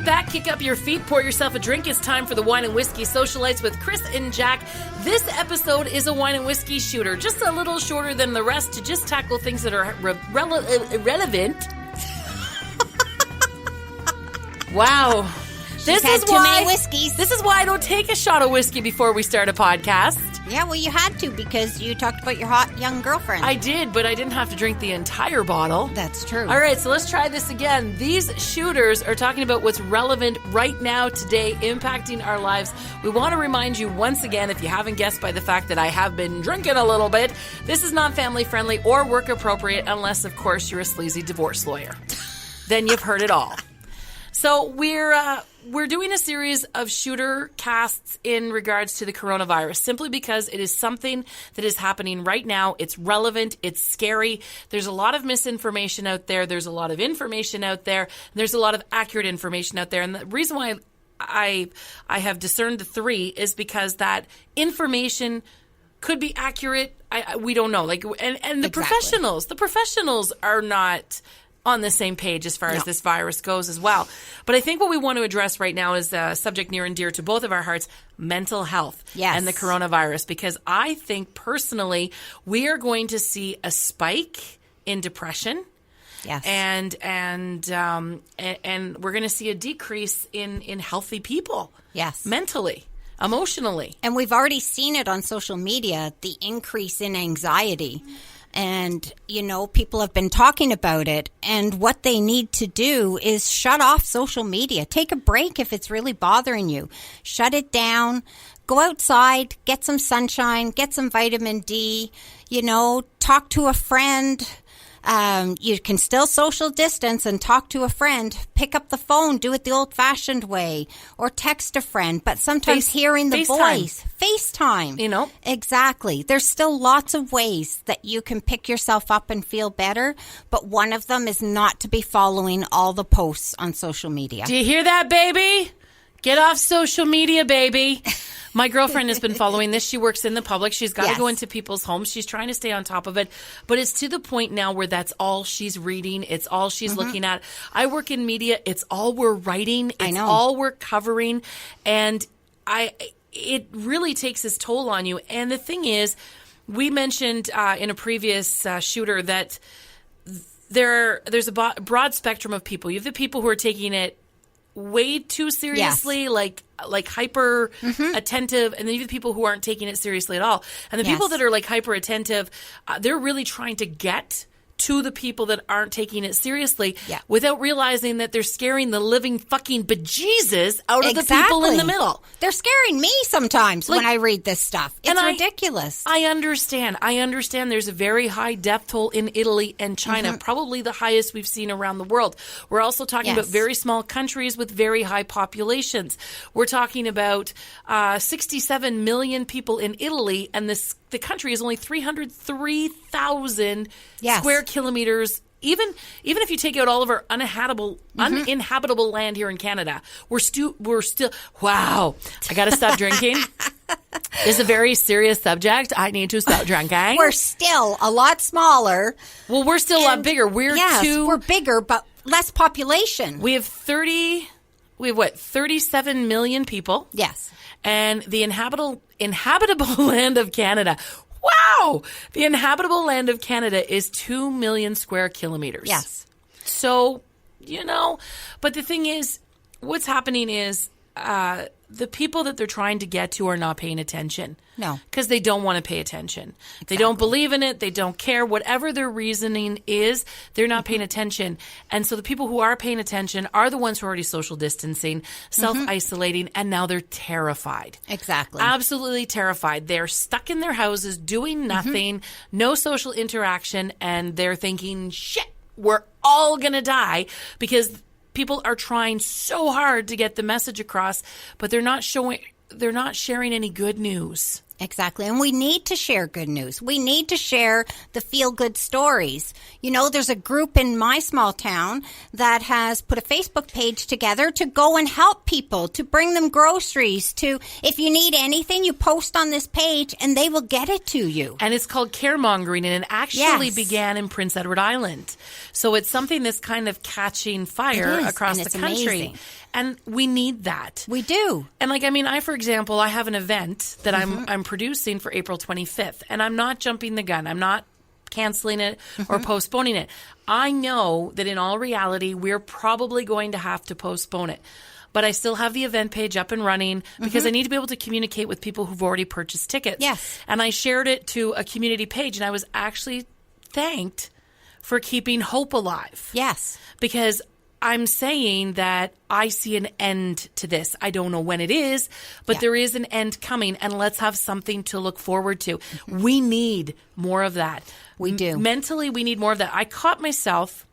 Sit back, kick up your feet, pour yourself a drink. It's time for the Wine and Whiskey Socialites with Chris and Jack. This episode is a wine and whiskey shooter, just a little shorter than the rest to just tackle things that are relevant. Wow. She's had too many whiskeys. This is why I don't take a shot of whiskey before we start a podcast. Yeah, well, you had to because you talked about your hot young girlfriend. I did, but I didn't have to drink the entire bottle. That's true. All right, so let's try this again. These shooters are talking about what's relevant right now, today, impacting our lives. We want to remind you once again, if you haven't guessed by the fact that I have been drinking a little bit, this is not family friendly or work appropriate unless, of course, you're a sleazy divorce lawyer. Then you've heard it all. So we're doing a series of shooter casts in regards to the coronavirus, simply because it is something that is happening right now. It's relevant. It's scary. There's a lot of misinformation out there. There's a lot of information out there. There's a lot of accurate information out there. And the reason why I have discerned the three is because that information could be accurate. We don't know. And the professionals are not on the same page as far as this virus goes as well. But I think what we want to address right now is a subject near and dear to both of our hearts, mental health and the coronavirus, because I think personally we are going to see a spike in depression. Yes. And we're going to see a decrease in healthy people. Yes. Mentally, emotionally. And we've already seen it on social media, the increase in anxiety. And, you know, people have been talking about it. And what they need to do is shut off social media. Take a break if it's really bothering you. Shut it down. Go outside. Get some sunshine. Get some vitamin D. You know, talk to a friend. You can still social distance and talk to a friend. Pick up the phone. Do it the old-fashioned way. Or text a friend. But sometimes hearing the voice. FaceTime. You know? Exactly. There's still lots of ways that you can pick yourself up and feel better. But one of them is not to be following all the posts on social media. Do you hear that, baby? Get off social media, baby. My girlfriend has been following this. She works in the public. She's got to go into people's homes. She's trying to stay on top of it. But it's to the point now where that's all she's reading. It's all she's looking at. I work in media. It's all we're writing. It's all we're covering. And it really takes its toll on you. And the thing is, we mentioned in a previous shooter that there's a broad spectrum of people. You have the people who are taking it way too seriously, like hyper attentive, and then you have people who aren't taking it seriously at all. And the people that are like hyper attentive, they're really trying to get to the people that aren't taking it seriously without realizing that they're scaring the living fucking bejesus out of the people in the middle. They're scaring me sometimes when I read this stuff. It's ridiculous. I understand. There's a very high death toll in Italy and China, probably the highest we've seen around the world. We're also talking about very small countries with very high populations. We're talking about 67 million people in Italy, and the country is only 303,000 square kilometers. Even if you take out all of our uninhabitable land here in Canada, we're still wow. I got to stop drinking. It's a very serious subject. I need to stop drinking. We're still a lot smaller. Well, we're still a lot bigger. We're bigger, but less population. We have 37 million people. Yes. And the inhabitable land of Canada. Wow! The inhabitable land of Canada is 2 million square kilometers. Yes. So, but the thing is, what's happening is the people that they're trying to get to are not paying attention. No. Because they don't want to pay attention. Exactly. They don't believe in it. They don't care. Whatever their reasoning is, they're not paying attention. And so the people who are paying attention are the ones who are already social distancing, self-isolating, and now they're terrified. Exactly. Absolutely terrified. They're stuck in their houses doing nothing, no social interaction, and they're thinking, shit, we're all going to die because people are trying so hard to get the message across, but they're not sharing any good news. Exactly. And we need to share good news. We need to share the feel-good stories. You know, there's a group in my small town that has put a Facebook page together to go and help people, to bring them groceries, to, if you need anything, you post on this page and they will get it to you. And it's called Caremongering, and it actually Yes. began in Prince Edward Island. So it's something that's kind of catching fire It is, across and the it's country. amazing. And we need that. We do. And like, I mean, for example, I have an event that I'm producing for April 25th, and I'm not jumping the gun. I'm not canceling it or postponing it. I know that in all reality, we're probably going to have to postpone it. But I still have the event page up and running because I need to be able to communicate with people who've already purchased tickets. Yes. And I shared it to a community page, and I was actually thanked for keeping hope alive. Yes. Because I'm saying that I see an end to this. I don't know when it is, but there is an end coming, and let's have something to look forward to. We need more of that. We do. Mentally, we need more of that. I caught myself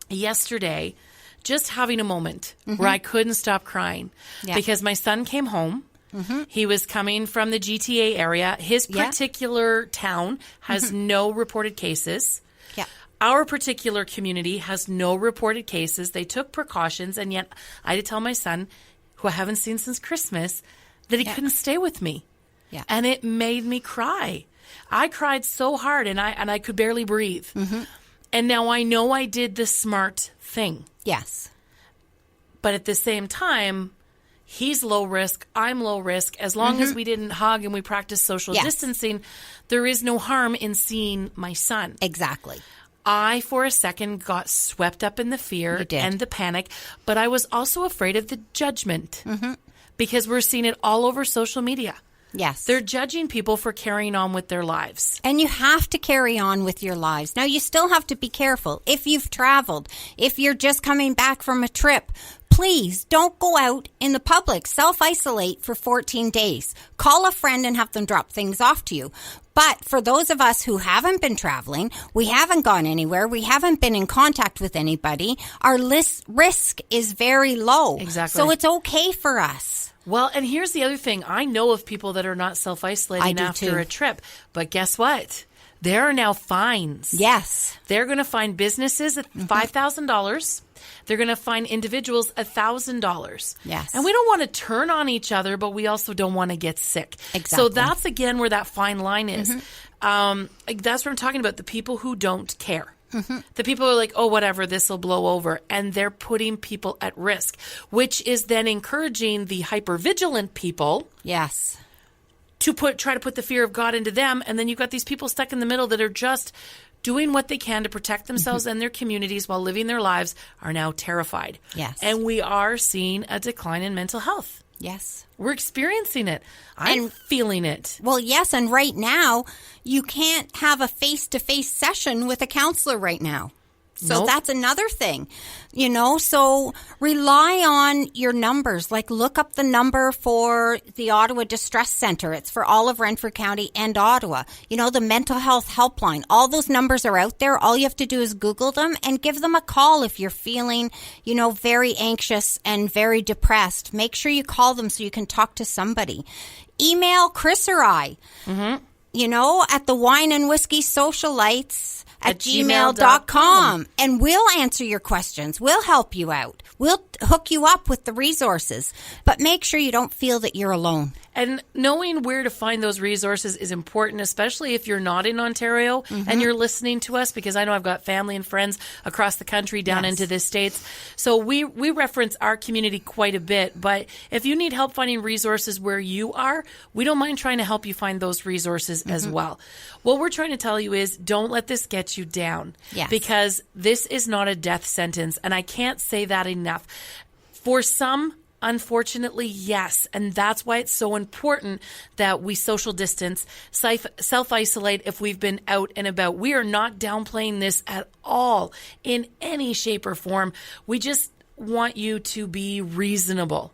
yesterday just having a moment where I couldn't stop crying because my son came home. He was coming from the GTA area. His particular town has no reported cases. Yeah. Our particular community has no reported cases. They took precautions, and yet I had to tell my son, who I haven't seen since Christmas, that he couldn't stay with me. Yeah. And it made me cry. I cried so hard, and I could barely breathe. And now I know I did the smart thing. Yes. But at the same time, he's low risk, I'm low risk. As long as we didn't hug and we practiced social distancing, there is no harm in seeing my son. Exactly. I, for a second, got swept up in the fear and the panic, but I was also afraid of the judgment because we're seeing it all over social media. Yes. They're judging people for carrying on with their lives. And you have to carry on with your lives. Now, you still have to be careful. If you've traveled, if you're just coming back from a trip, please don't go out in the public. Self-isolate for 14 days. Call a friend and have them drop things off to you. But for those of us who haven't been traveling, we haven't gone anywhere, we haven't been in contact with anybody, our risk is very low. Exactly. So it's okay for us. Well, and here's the other thing. I know of people that are not self-isolating after a trip. But guess what? There are now fines. Yes. They're going to fine businesses at $5,000. They're going to fine individuals $1,000. Yes. And we don't want to turn on each other, but we also don't want to get sick. Exactly. So that's, again, where that fine line is. That's what I'm talking about, the people who don't care. The people are like, oh, whatever, this will blow over. And they're putting people at risk, which is then encouraging the hypervigilant people Yes. to try to put the fear of God into them. And then you've got these people stuck in the middle that are just doing what they can to protect themselves and their communities while living their lives, are now terrified. Yes. And we are seeing a decline in mental health. Yes. We're experiencing it. I'm feeling it. Well, yes, and right now, you can't have a face-to-face session with a counselor right now. So Nope. that's another thing, you know, so rely on your numbers. Like, look up the number for the Ottawa Distress Center. It's for all of Renfrew County and Ottawa. You know, the mental health helpline. All those numbers are out there. All you have to do is Google them and give them a call if you're feeling, you know, very anxious and very depressed. Make sure you call them so you can talk to somebody. Email Chris or I, you know, at the Wine and Whiskey Socialites at gmail.com. And we'll answer your questions. We'll help you out. We'll hook you up with the resources. But make sure you don't feel that you're alone. And knowing where to find those resources is important, especially if you're not in Ontario and you're listening to us, because I know I've got family and friends across the country down into the States. So we reference our community quite a bit. But if you need help finding resources where you are, we don't mind trying to help you find those resources as well. What we're trying to tell you is don't let this get you down. Yes. Because this is not a death sentence. And I can't say that enough. For some, unfortunately, yes. And that's why it's so important that we social distance, self-isolate if we've been out and about. We are not downplaying this at all in any shape or form. We just want you to be reasonable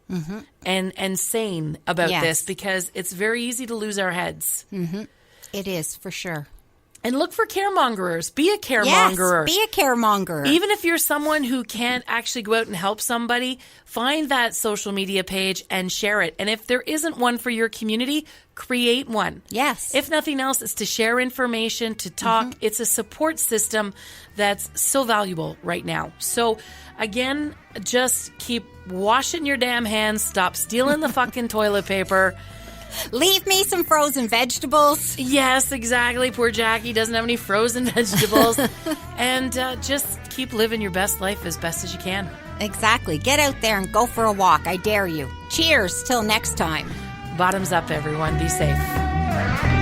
and sane about this, because it's very easy to lose our heads. It is, for sure. And look for caremongerers. Be a caremonger. Yes, be a caremonger. Even if you're someone who can't actually go out and help somebody, find that social media page and share it. And if there isn't one for your community, create one. Yes. If nothing else, it's to share information, to talk. It's a support system that's so valuable right now. So again, just keep washing your damn hands. Stop stealing the fucking toilet paper. Leave me some frozen vegetables. Yes, exactly. Poor Jackie doesn't have any frozen vegetables. And just keep living your best life as best as you can. Exactly. Get out there and go for a walk. I dare you. Cheers. Till next time. Bottoms up, everyone. Be safe.